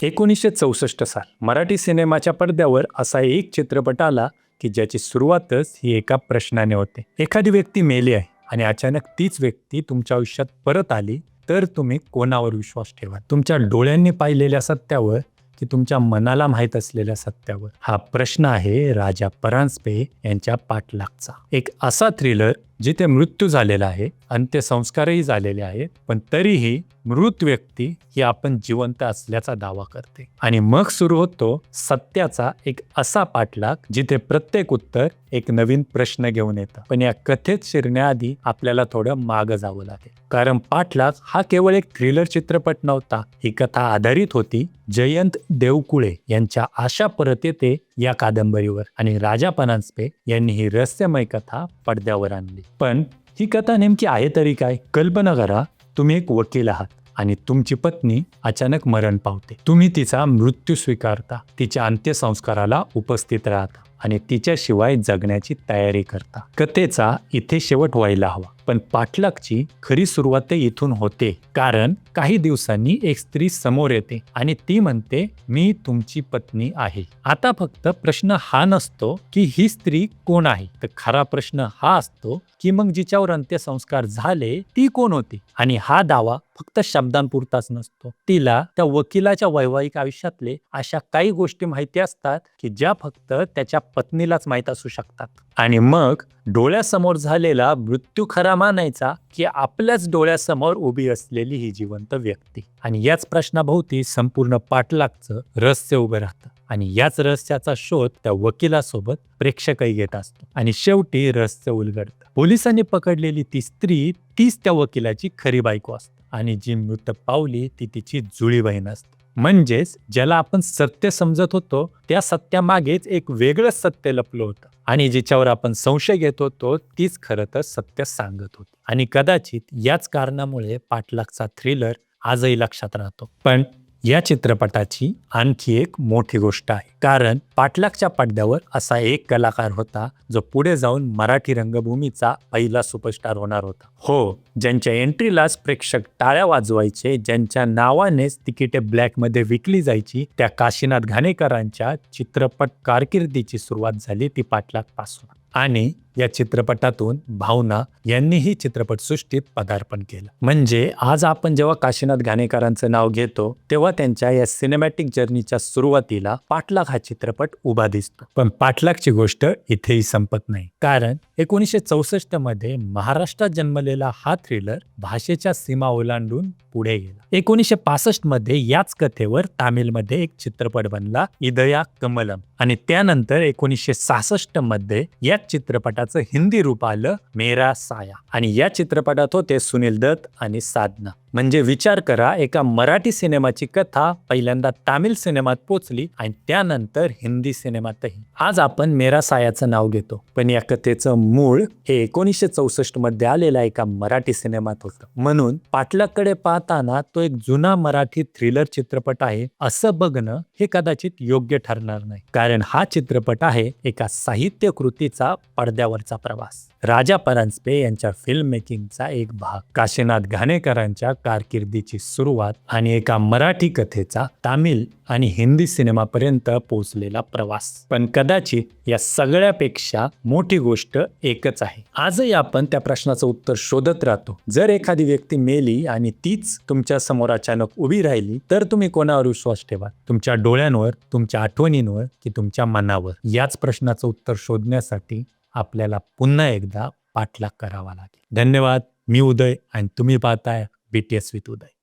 1964 साल मराठी सिनेमाच्या पडद्यावर असा एक चित्रपट आला की ज्याची सुरुवातच ही एका प्रश्नाने होते. एखादी व्यक्ती मेली आहे आणि अचानक तीच व्यक्ती तुमच्या आयुष्यात परत आली तर तुम्ही कोणावर विश्वास ठेवाल? तुमच्या डोळ्यांनी पाहिलेल्या सत्यावर की तुमच्या मनाला माहीत असलेल्या सत्यावर? हा प्रश्न आहे राजा परांजपे यांच्या पाठलागचा. एक असा थ्रिलर जिथे मृत्यू झालेला आहे, अंत्यसंस्कारही झालेले आहेत, पण तरीही मृत व्यक्ती ही आपण जिवंत असल्याचा दावा करते. आणि मग सुरू होतो सत्याचा एक असा पाठलाग जिथे प्रत्येक उत्तर एक नवीन प्रश्न घेऊन येतं. पण या कथेत शिरण्याआधी आपल्याला थोडं मागं जावं लागेल, कारण पाठलाग हा केवळ एक थ्रिलर चित्रपट नव्हता. ही कथा आधारित होती जयंत देवकुळे यांच्या आशा परत येते या कादंबरीवर, आणि राजा परांजपे यांनी ही रहस्यमय कथा पडद्यावर आणली. पण ही कथा नेमकी आहे तरी काय? कल्पना करा, तुम्ही एक वकील आहात आणि तुमची पत्नी अचानक मरण पावते. तुम्ही तिचा मृत्यू स्वीकारता, तिच्या अंत्यसंस्काराला उपस्थित राहता आणि तिच्याशिवाय जगण्याची तयारी करता. कथेचा इथे शेवट व्हायला हवा, पण पाठलागची खरी सुरुवात इथून होते. कारण काही दिवसांनी एक स्त्री समोर येते आणि ती म्हणते, मी तुमची पत्नी आहे. आता फक्त प्रश्न हा नसतो की ही स्त्री कोण आहे, तर खरा प्रश्न हा असतो की मग जिच्यावर अंत्यसंस्कार झाले ती कोण होती? आणि हा दावा फक्त शब्दांपुरताच नसतो. तिला त्या वकिलाच्या वैवाहिक आयुष्यातले अशा काही गोष्टी माहिती असतात की ज्या फक्त त्याच्या पत्नीलाच माहीत असू शकतात. आणि मग डोळ्यासमोर झालेला मृत्यू खरा मानायचा की आपल्याच डोळ्यासमोर उभी असलेली ही जिवंत व्यक्ती? आणि याच प्रश्नाभोवती संपूर्ण पाठलागचं रहस्य उभं राहतं. आणि याच रहस्याचा शोध त्या वकिलासोबत प्रेक्षकही घेत असतो. आणि शेवटी रहस्य उलगडतं. पोलिसांनी पकडलेली ती स्त्री तीच त्या वकिलाची खरी बायको असते, आणि जी मृत पावली ती तिची जुळी बहीण असते. म्हणजेच ज्याला आपण सत्य समजत होतो त्या सत्यामागेच एक वेगळंच सत्य लपलं होतं, आणि जिच्यावर आपण संशय घेत होतो तीच खरं तर सत्य सांगत होती. आणि कदाचित याच कारणामुळे पाठलागचा थ्रिलर आजही लक्षात राहतो. पण या चित्रपटाची आणखी एक मोठी गोष्ट आहे, कारण पाठलागच्या पडद्यावर असा एक कलाकार होता जो पुढे जाऊन मराठी रंगभूमीचा पहिला सुपरस्टार होणार होता. हो, ज्यांच्या एंट्रीलाच प्रेक्षक टाळ्या वाजवायचे, ज्यांच्या नावानेच तिकिटे ब्लॅकमध्ये विकली जायची, त्या काशीनाथ घाणेकरांच्या चित्रपट कारकिर्दीची सुरुवात झाली ती पाठलागपासून. आणि या चित्रपटातून भावना यांनीही चित्रपटसृष्टीत पदार्पण केलं. म्हणजे आज आपण जेव्हा काशीनाथ घाणेकरांचं नाव घेतो तेव्हा त्यांच्या या सिनेमॅटिक जर्नीच्या सुरुवातीला पाठलाग हा चित्रपट उभा दिसतो. पण पाठलागची गोष्ट इथेही संपत नाही, कारण 1964 मध्ये महाराष्ट्रात जन्मलेला हा थ्रिलर भाषेच्या सीमा ओलांडून पुढे गेला. 1965 मध्ये याच कथेवर तामिळमध्ये एक चित्रपट बनला, इदया कमलम. आणि त्यानंतर 1966 मध्ये याच चित्रपटाचं हिंदी रूप आलं, मेरा साया. आणि या चित्रपटात होते सुनील दत्त आणि साधना. म्हणजे विचार करा, एका मराठी सिनेमाची कथा पहिल्यांदा तामिळ सिनेमात पोचली आणि त्यानंतर हिंदी सिनेमातही. आज आपण मेरा सायाचं नाव घेतो, पण या कथेचं मूळ हे 1964 मध्ये आलेला एका मराठी सिनेमात होतं. म्हणून पाठलागकडे पाहताना तो एक जुना मराठी थ्रिलर चित्रपट आहे असं बघणं हे कदाचित योग्य ठरणार नाही, कारण हा चित्रपट आहे एका साहित्य कृतीचा पडद्यावरचा प्रवास. राजा परांजपे यांच्या फिल्म मेकिंगचा एक भाग, काशीनाथ घाणेकरांच्या कारकिर्दीची सुरुवात आणि एका मराठी कथेचा तामिळ आणि हिंदी सिनेमापर्यंत पोहोचलेला प्रवास. पण कदाचित या सगळ्यापेक्षा मोठी गोष्ट एकच आहे. आजही आपण त्या प्रश्नाचं उत्तर शोधत राहतो. जर एखादी व्यक्ती मेली आणि तीच तुमच्या समोर अचानक उभी राहिली तर तुम्ही कोणावर विश्वास ठेवाल? तुमच्या डोळ्यांवर, तुमच्या आठवणींवर की तुमच्या मनावर? याच प्रश्नाचं उत्तर शोधण्यासाठी आपल्याला पुन्हा एकदा पाठलाग करावा लागेल. धन्यवाद. मी उदय आणि तुम्ही पाहताय BTS विथ उदय.